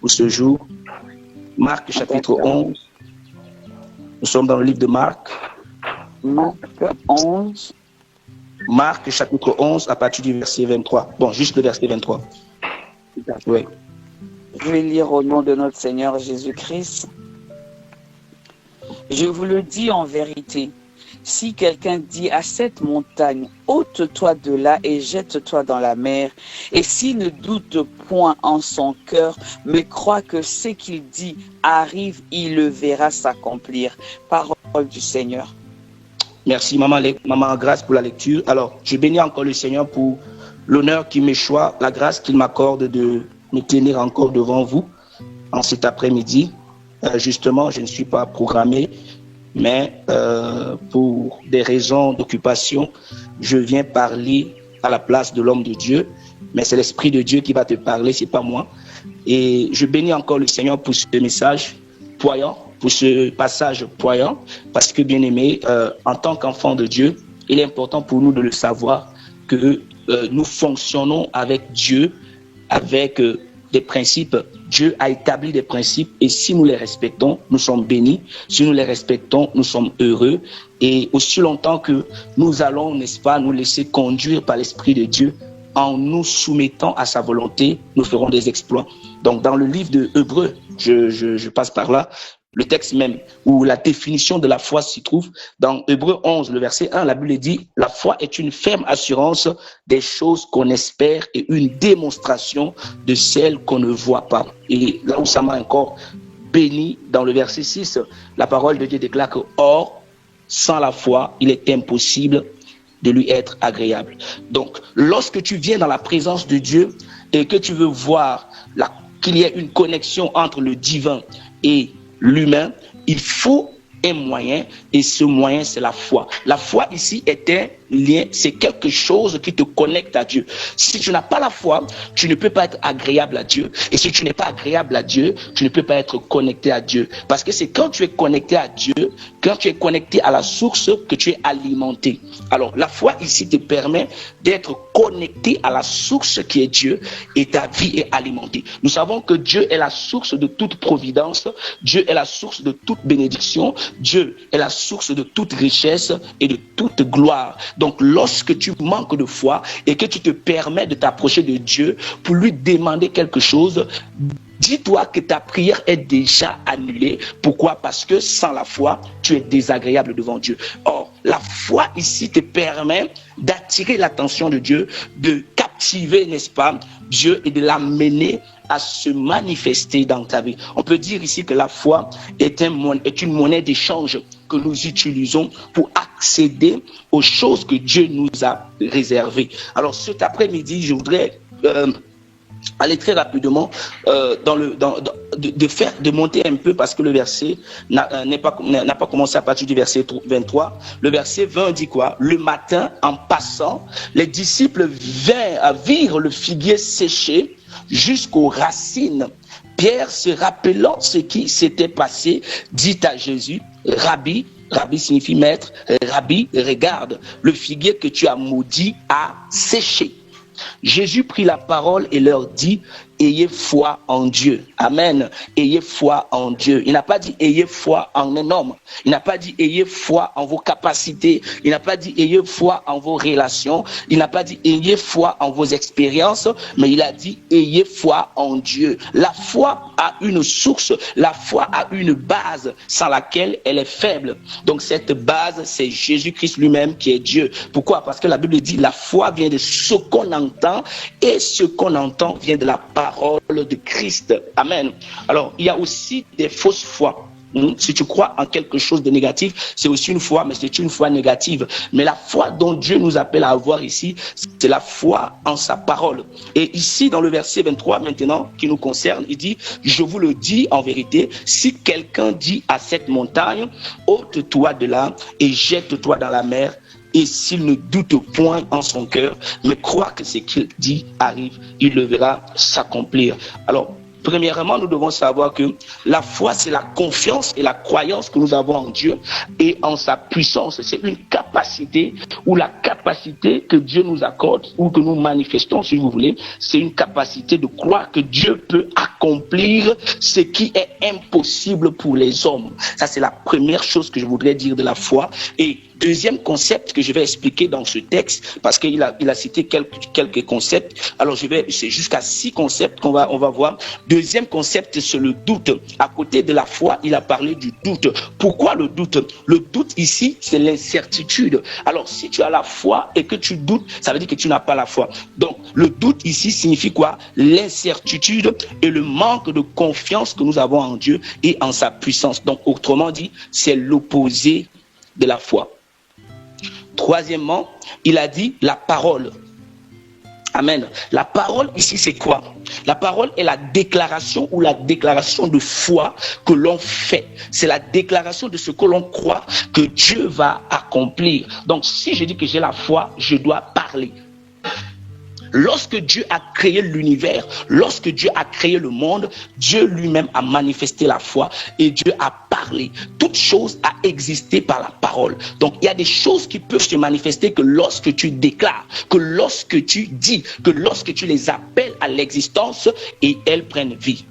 pour ce jour. Marc chapitre 11. Nous sommes dans le livre de Marc. Marc 11. Marc chapitre 11 à partir du verset 23. Bon, juste le verset 23. Oui. Je vais lire au nom de notre Seigneur Jésus-Christ. Je vous le dis en vérité, si quelqu'un dit à cette montagne, ôte-toi de là et jette-toi dans la mer, et s'il ne doute point en son cœur, mais croit que ce qu'il dit arrive, il le verra s'accomplir. Parole du Seigneur. Merci, maman, grâce pour la lecture. Alors, je bénis encore le Seigneur pour l'honneur qu'il m'échoit, la grâce qu'il m'accorde de me tenir encore devant vous en cet après-midi. Justement, je ne suis pas programmé, mais pour des raisons d'occupation, je viens parler à la place de l'homme de Dieu, mais c'est l'Esprit de Dieu qui va te parler, c'est pas moi. Et je bénis encore le Seigneur pour ce message poignant, pour ce passage poignant, parce que, bien aimé, en tant qu'enfant de Dieu, il est important pour nous de le savoir que nous fonctionnons avec Dieu, avec des principes. Dieu a établi des principes et si nous les respectons, nous sommes bénis. Si nous les respectons, nous sommes heureux. Et aussi longtemps que nous allons, n'est-ce pas, nous laisser conduire par l'Esprit de Dieu, en nous soumettant à sa volonté, nous ferons des exploits. Donc, dans le livre de Hébreux, je passe par là, le texte même où la définition de la foi s'y trouve. Dans Hébreux 11, le verset 1, la Bible dit « La foi est une ferme assurance des choses qu'on espère et une démonstration de celles qu'on ne voit pas. » Et là où ça m'a encore béni, dans le verset 6, la parole de Dieu déclare que « Or, sans la foi, il est impossible de lui être agréable. » Donc, lorsque tu viens dans la présence de Dieu et que tu veux voir qu'il y ait une connexion entre le divin et l'humain, il faut un moyen et ce moyen c'est la foi. La foi ici est un lien, c'est quelque chose qui te connecte à Dieu. Si tu n'as pas la foi, tu ne peux pas être agréable à Dieu. Et si tu n'es pas agréable à Dieu, tu ne peux pas être connecté à Dieu. Parce que c'est quand tu es connecté à Dieu, quand tu es connecté à la source que tu es alimenté. Alors la foi ici te permet d'être connecté à la source qui est Dieu et ta vie est alimentée. Nous savons que Dieu est la source de toute providence, Dieu est la source de toute bénédiction, Dieu est la source de toute richesse et de toute gloire. Donc lorsque tu manques de foi et que tu te permets de t'approcher de Dieu pour lui demander quelque chose, dis-toi que ta prière est déjà annulée. Pourquoi? Parce que sans la foi, tu es désagréable devant Dieu. Or, la foi ici te permet d'attirer l'attention de Dieu, de captiver, n'est-ce pas, Dieu et de l'amener à se manifester dans ta vie. On peut dire ici que la foi est une monnaie d'échange que nous utilisons pour accéder aux choses que Dieu nous a réservées. Alors cet après-midi, je voudrais aller très rapidement de monter un peu parce que le verset n'a pas commencé à partir du verset 23. Le verset 20 dit quoi? Le matin, en passant, les disciples virent le figuier séché jusqu'aux racines. Pierre, se rappelant ce qui s'était passé, dit à Jésus, Rabbi, Rabbi signifie maître, Rabbi, regarde, le figuier que tu as maudit a séché. Jésus prit la parole et leur dit, ayez foi en Dieu. Amen. Ayez foi en Dieu. Il n'a pas dit ayez foi en un homme. Il n'a pas dit ayez foi en vos capacités. Il n'a pas dit ayez foi en vos relations. Il n'a pas dit ayez foi en vos expériences. Mais il a dit ayez foi en Dieu. La foi a une source. La foi a une base sans laquelle elle est faible. Donc cette base, c'est Jésus-Christ lui-même qui est Dieu. Pourquoi? Parce que la Bible dit la foi vient de ce qu'on entend et ce qu'on entend vient de la parole de Christ. Amen. Alors, il y a aussi des fausses foi. Si tu crois en quelque chose de négatif, c'est aussi une foi, mais c'est une foi négative. Mais la foi dont Dieu nous appelle à avoir ici, c'est la foi en sa parole. Et ici, dans le verset 23 maintenant, qui nous concerne, il dit, je vous le dis en vérité, si quelqu'un dit à cette montagne, ôte-toi de là et jette-toi dans la mer, et s'il ne doute point en son cœur, mais croit que ce qu'il dit arrive, il le verra s'accomplir. Alors, premièrement, nous devons savoir que la foi, c'est la confiance et la croyance que nous avons en Dieu et en sa puissance. C'est une capacité ou la capacité que Dieu nous accorde ou que nous manifestons, si vous voulez. C'est une capacité de croire que Dieu peut accomplir accomplir ce qui est impossible pour les hommes. Ça, c'est la première chose que je voudrais dire de la foi. Et deuxième concept que je vais expliquer dans ce texte, parce qu'il a cité quelques concepts. Alors, c'est jusqu'à 6 concepts on va voir. Deuxième concept, c'est le doute. À côté de la foi, il a parlé du doute. Pourquoi le doute? Le doute ici, c'est l'incertitude. Alors, si tu as la foi et que tu doutes, ça veut dire que tu n'as pas la foi. Donc, le doute ici signifie quoi? L'incertitude et le manque de confiance que nous avons en Dieu et en sa puissance. Donc, autrement dit, c'est l'opposé de la foi. Troisièmement, il a dit la parole. Amen. La parole ici, c'est quoi? La parole est la déclaration ou la déclaration de foi que l'on fait. C'est la déclaration de ce que l'on croit que Dieu va accomplir. Donc, si je dis que j'ai la foi, je dois parler. Lorsque Dieu a créé l'univers, lorsque Dieu a créé le monde, Dieu lui-même a manifesté la foi et Dieu a parlé. Toute chose a existé par la parole. Donc, il y a des choses qui peuvent se manifester que lorsque tu déclares, que lorsque tu dis, que lorsque tu les appelles à l'existence et elles prennent vie.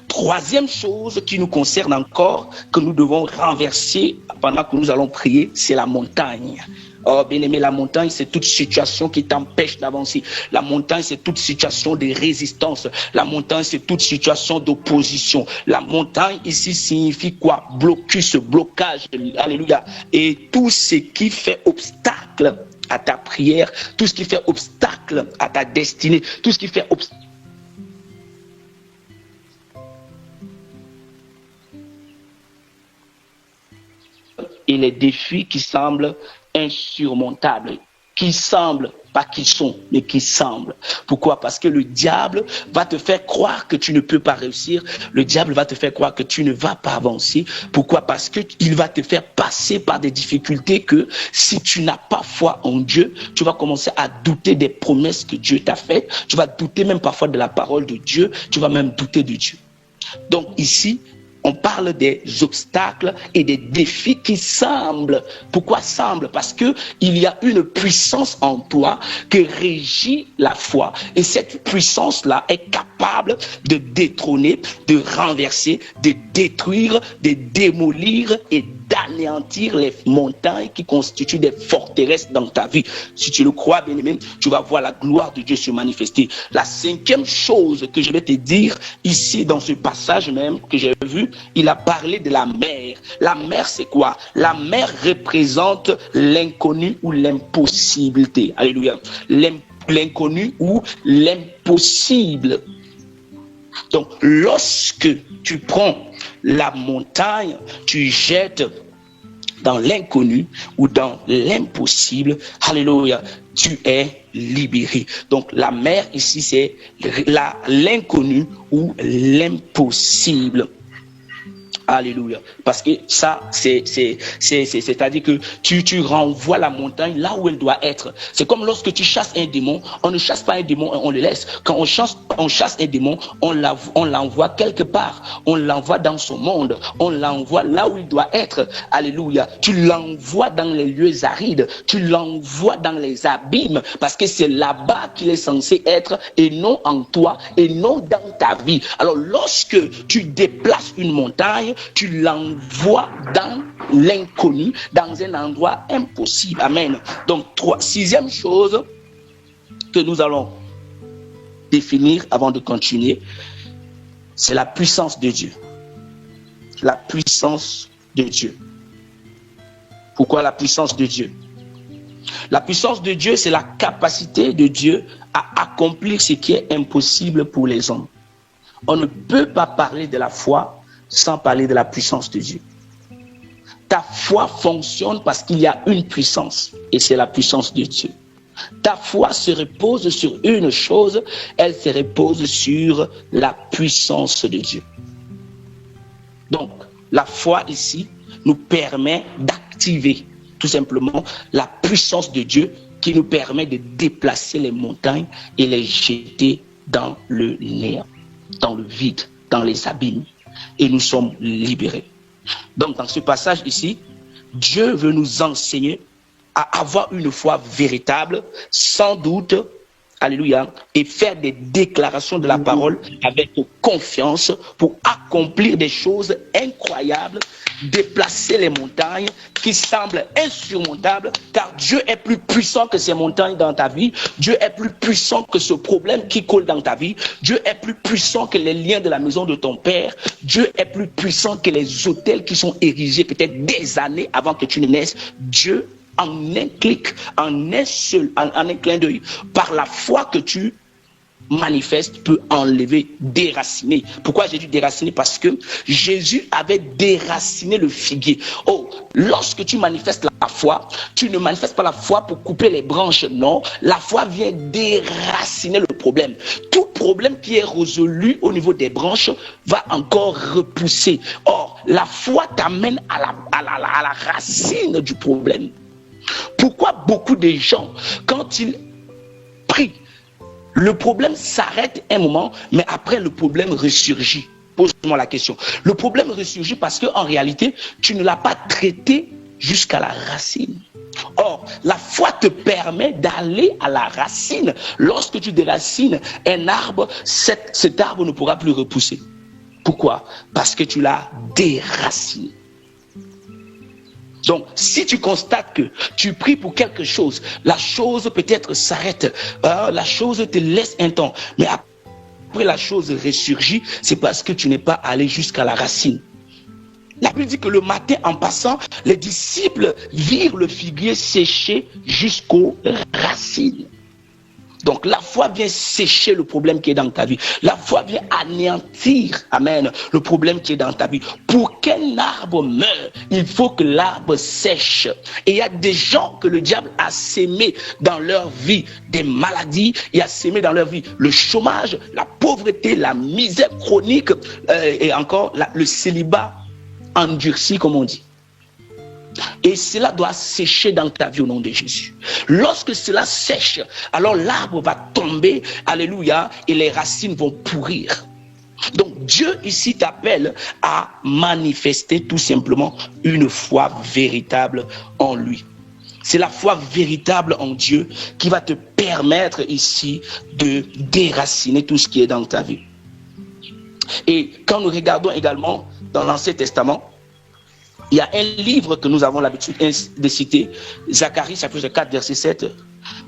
Troisième chose qui nous concerne encore, que nous devons renverser pendant que nous allons prier, c'est la montagne. Oh, bien-aimé, la montagne, c'est toute situation qui t'empêche d'avancer. La montagne, c'est toute situation de résistance. La montagne, c'est toute situation d'opposition. La montagne, ici, signifie quoi? Blocus, blocage. Alléluia. Et tout ce qui fait obstacle à ta prière, tout ce qui fait obstacle à ta destinée, tout ce qui fait obstacle et les défis qui semblent insurmontables, qui semblent, pas qui sont, mais qui semblent. Pourquoi? Parce que le diable va te faire croire que tu ne peux pas réussir. Le diable va te faire croire que tu ne vas pas avancer. Pourquoi? Parce qu'il va te faire passer par des difficultés que si tu n'as pas foi en Dieu, tu vas commencer à douter des promesses que Dieu t'a faites. Tu vas douter même parfois de la parole de Dieu. Tu vas même douter de Dieu. Donc ici, on parle des obstacles et des défis qui semblent. Pourquoi semblent? Parce que il y a une puissance en toi qui régit la foi. Et cette puissance-là est capable de détrôner, de renverser, de détruire, de démolir et d'anéantir les montagnes qui constituent des forteresses dans ta vie. Si tu le crois, bien-aimé, tu vas voir la gloire de Dieu se manifester. La cinquième chose que je vais te dire ici dans ce passage même que j'ai vu, il a parlé de la mer. La mer, c'est quoi? La mer représente l'inconnu ou l'impossibilité. Alléluia. L'inconnu ou l'impossible. Donc, lorsque tu prends la montagne, tu jettes dans l'inconnu ou dans l'impossible, alléluia, tu es libéré. Donc, la mer ici, c'est l'inconnu ou l'impossible. Alléluia. Parce que ça, c'est-à-dire que tu renvoies la montagne là où elle doit être. C'est comme lorsque tu chasses un démon, on ne chasse pas un démon, on le laisse. Quand on chasse un démon, on l'envoie quelque part. On l'envoie dans son monde. On l'envoie là où il doit être. Alléluia. Tu l'envoies dans les lieux arides. Tu l'envoies dans les abîmes. Parce que c'est là-bas qu'il est censé être et non en toi et non dans ta vie. Alors, lorsque tu déplaces une montagne, tu l'envoies dans l'inconnu, dans un endroit impossible. Amen. Donc, sixième chose que nous allons définir avant de continuer, c'est la puissance de Dieu. La puissance de Dieu. Pourquoi la puissance de Dieu? La puissance de Dieu, c'est la capacité de Dieu à accomplir ce qui est impossible pour les hommes. On ne peut pas parler de la foi sans parler de la puissance de Dieu. Ta foi fonctionne parce qu'il y a une puissance et c'est la puissance de Dieu. Ta foi se repose sur une chose, elle se repose sur la puissance de Dieu. Donc, la foi ici nous permet d'activer tout simplement la puissance de Dieu qui nous permet de déplacer les montagnes et les jeter dans le néant, dans le vide, dans les abîmes. Et nous sommes libérés. Donc, dans ce passage ici, Dieu veut nous enseigner à avoir une foi véritable, sans doute, alléluia, et faire des déclarations de la parole avec confiance pour accomplir des choses incroyables, déplacer les montagnes qui semblent insurmontables, car Dieu est plus puissant que ces montagnes dans ta vie. Dieu est plus puissant que ce problème qui coule dans ta vie. Dieu est plus puissant que les liens de la maison de ton père. Dieu est plus puissant que les autels qui sont érigés peut-être des années avant que tu ne naisses. Dieu, en un clic, en un clin d'œil, par la foi que tu manifestes, peut enlever, déraciner. Pourquoi j'ai dit déraciner? Parce que Jésus avait déraciné le figuier. Oh, lorsque tu manifestes la foi, tu ne manifestes pas la foi pour couper les branches, non. La foi vient déraciner le problème. Tout problème qui est résolu au niveau des branches va encore repousser. Or, la foi t'amène à la racine du problème. Pourquoi beaucoup de gens, quand ils prient, le problème s'arrête un moment, mais après le problème ressurgit? Pose-moi la question. Le problème ressurgit parce qu'en réalité, tu ne l'as pas traité jusqu'à la racine. Or, la foi te permet d'aller à la racine. Lorsque tu déracines un arbre, cet arbre ne pourra plus repousser. Pourquoi? Parce que tu l'as déraciné. Donc, si tu constates que tu pries pour quelque chose, la chose peut-être s'arrête, la chose te laisse un temps, mais après la chose ressurgit, c'est parce que tu n'es pas allé jusqu'à la racine. La Bible dit que le matin, en passant, les disciples virent le figuier sécher jusqu'aux racines. Donc la foi vient sécher le problème qui est dans ta vie. La foi vient anéantir, amen, le problème qui est dans ta vie. Pour qu'un arbre meure, il faut que l'arbre sèche. Et il y a des gens que le diable a sémé dans leur vie des maladies, il a sémé dans leur vie le chômage, la pauvreté, la misère chronique et encore le célibat endurci, comme on dit. Et cela doit sécher dans ta vie au nom de Jésus. Lorsque cela sèche, alors l'arbre va tomber, alléluia, et les racines vont pourrir. Donc Dieu ici t'appelle à manifester tout simplement une foi véritable en lui. C'est la foi véritable en Dieu qui va te permettre ici de déraciner tout ce qui est dans ta vie. Et quand nous regardons également dans l'Ancien Testament, il y a un livre que nous avons l'habitude de citer, Zacharie chapitre 4 verset 7,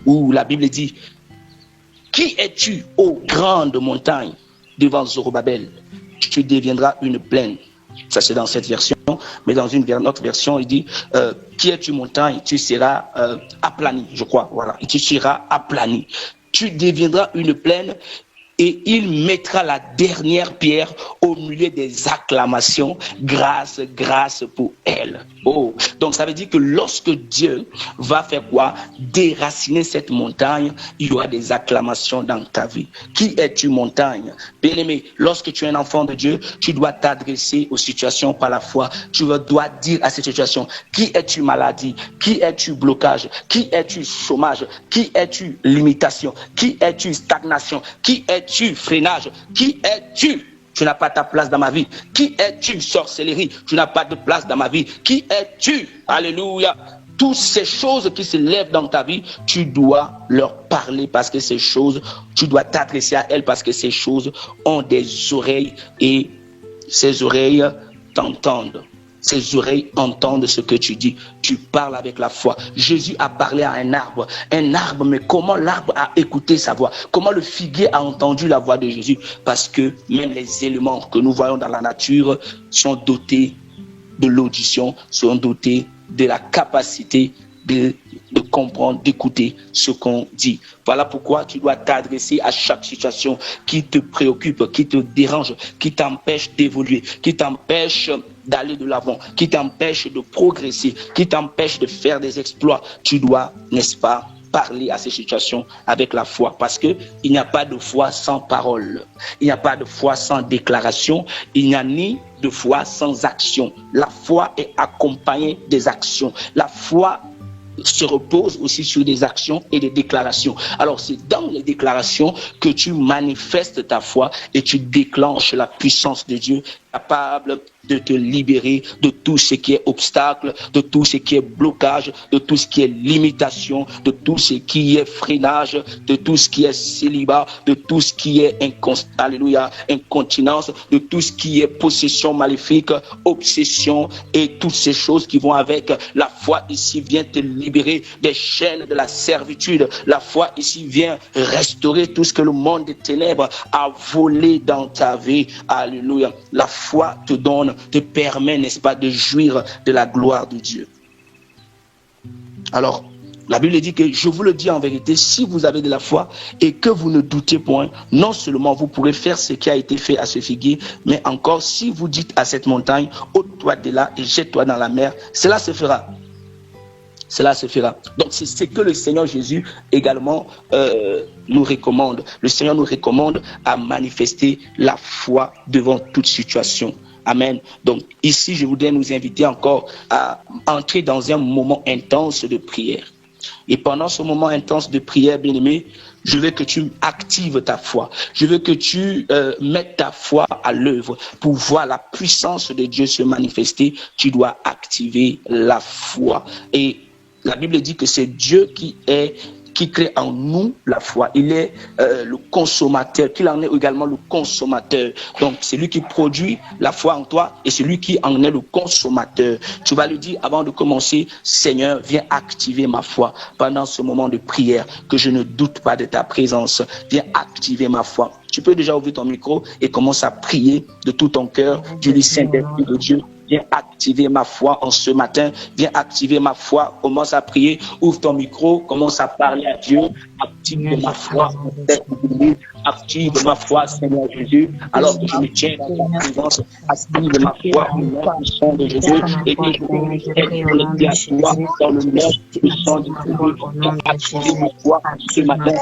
où la Bible dit: qui es-tu, ô grande montagne, devant Zorobabel? Tu deviendras une plaine. Ça c'est dans cette version, mais dans une autre version il dit qui es-tu montagne? Tu seras aplani, je crois, voilà, et tu seras aplani. Tu deviendras une plaine. Et il mettra la dernière pierre au milieu des acclamations. Grâce, grâce pour elle. Oh, donc ça veut dire que lorsque Dieu va faire quoi? Déraciner cette montagne, il y aura des acclamations dans ta vie. Qui es-tu, montagne? Bien-aimé, lorsque tu es un enfant de Dieu, tu dois t'adresser aux situations par la foi. Tu dois dire à ces situations: qui es-tu, maladie? Qui es-tu, blocage? Qui es-tu, chômage? Qui es-tu, limitation? Qui es-tu, stagnation? Qui es-tu, freinage? Qui es-tu? Tu n'as pas ta place dans ma vie. Qui es-tu, sorcellerie? Tu n'as pas de place dans ma vie. Qui es-tu? Alléluia. Toutes ces choses qui se lèvent dans ta vie, tu dois leur parler parce que ces choses, tu dois t'adresser à elles parce que ces choses ont des oreilles et ces oreilles t'entendent. Ces oreilles entendent ce que tu dis. Tu parles avec la foi. Jésus a parlé à un arbre. Un arbre, mais comment l'arbre a écouté sa voix? Comment le figuier a entendu la voix de Jésus? Parce que même les éléments que nous voyons dans la nature sont dotés de l'audition, sont dotés de la capacité de comprendre, d'écouter ce qu'on dit. Voilà pourquoi tu dois t'adresser à chaque situation qui te préoccupe, qui te dérange, qui t'empêche d'évoluer, qui t'empêche d'aller de l'avant, qui t'empêche de progresser, qui t'empêche de faire des exploits. Tu dois, n'est-ce pas, parler à ces situations avec la foi, parce que il n'y a pas de foi sans parole, il n'y a pas de foi sans déclaration, il n'y a ni de foi sans action. La foi est accompagnée des actions. La foi se repose aussi sur des actions et des déclarations. Alors c'est dans les déclarations que tu manifestes ta foi et tu déclenches la puissance de Dieu capable de te libérer de tout ce qui est obstacle, de tout ce qui est blocage, de tout ce qui est limitation, de tout ce qui est freinage, de tout ce qui est célibat, de tout ce qui est incontinence, de tout ce qui est possession maléfique, obsession et toutes ces choses qui vont avec. La foi ici vient te libérer des chaînes de la servitude. La foi ici vient restaurer tout ce que le monde des ténèbres a volé dans ta vie. Alléluia. La foi te donne, te permet, n'est-ce pas, de jouir de la gloire de Dieu. Alors, la Bible dit que, je vous le dis en vérité, si vous avez de la foi et que vous ne doutez point, non seulement vous pourrez faire ce qui a été fait à ce figuier, mais encore si vous dites à cette montagne, ôte-toi de là et jette-toi dans la mer, cela se fera. Cela se fera. Donc c'est ce que le Seigneur Jésus également nous recommande. Le Seigneur nous recommande à manifester la foi devant toute situation. Amen. Donc ici, je voudrais nous inviter encore à entrer dans un moment intense de prière. Et pendant ce moment intense de prière, bien-aimé, je veux que tu actives ta foi. Je veux que tu mettes ta foi à l'œuvre pour voir la puissance de Dieu se manifester. Tu dois activer la foi. Et la Bible dit que c'est Dieu qui crée en nous la foi. Il est le consommateur, qu'il en est également le consommateur. Donc, c'est lui qui produit la foi en toi et c'est lui qui en est le consommateur. Tu vas lui dire avant de commencer, Seigneur, viens activer ma foi pendant ce moment de prière, que je ne doute pas de ta présence. Viens activer ma foi. Tu peux déjà ouvrir ton micro et commencer à prier de tout ton cœur. Dis-lui, Saint-Esprit de Dieu, viens activer ma foi en ce matin. Viens activer ma foi. Commence à prier. Ouvre ton micro. Commence à parler à Dieu. Active ma foi. Active ma foi, Seigneur Jésus. Alors que je me tiens dans ta présence. Active ma foi au nom du sang de Jésus. Et que je puisse être connecté à toi dans le nom du sang de Jésus. Active ma foi ce matin.